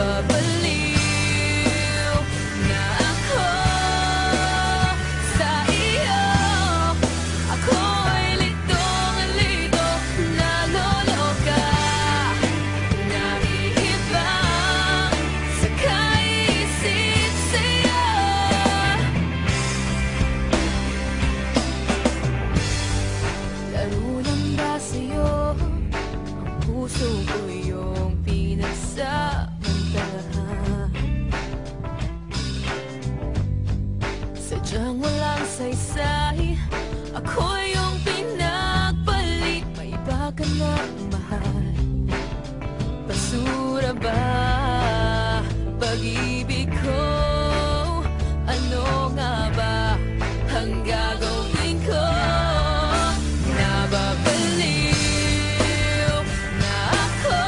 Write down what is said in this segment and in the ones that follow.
Nababaliw na ako sa iyo. Ako'y litong-lito, naloloka, naiibang sa kaisip sa'yo. Laro lang ba sa'yo? Ang puso ko yung pinagsamantalahan. Sadyang walang saysay, ako yung pinagpalit. May iba ka na mahal. Basura ba pag-ibig ko? Ano nga ba ang gagawin ko? Nababaliw na ako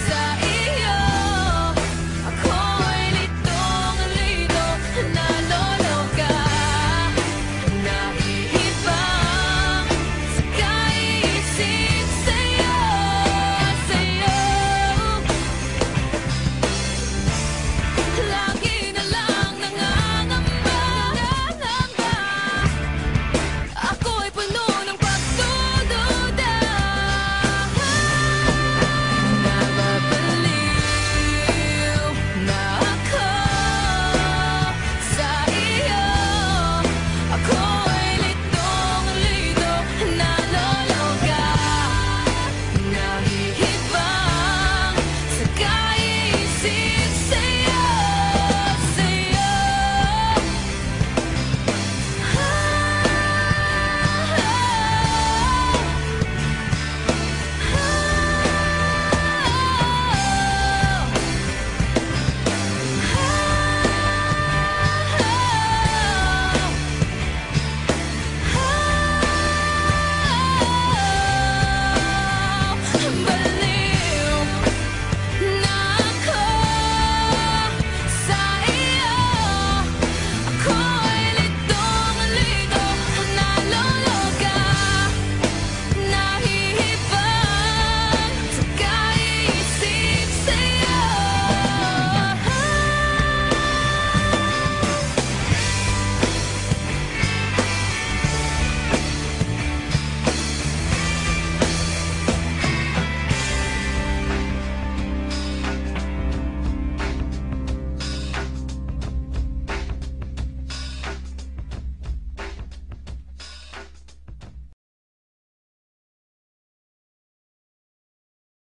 sa iyo. Ako'y litong-lito, naloloka, naiibang sa kaisip sa'yo, sa'yo. Lagi na lang nangangamba, ako'y puno ng pagdududa. Nababaliw na ako sa iyo. Ako'y litong-lito, naloloka, nahihibang sa kaisip sa'yo, sa'yo. But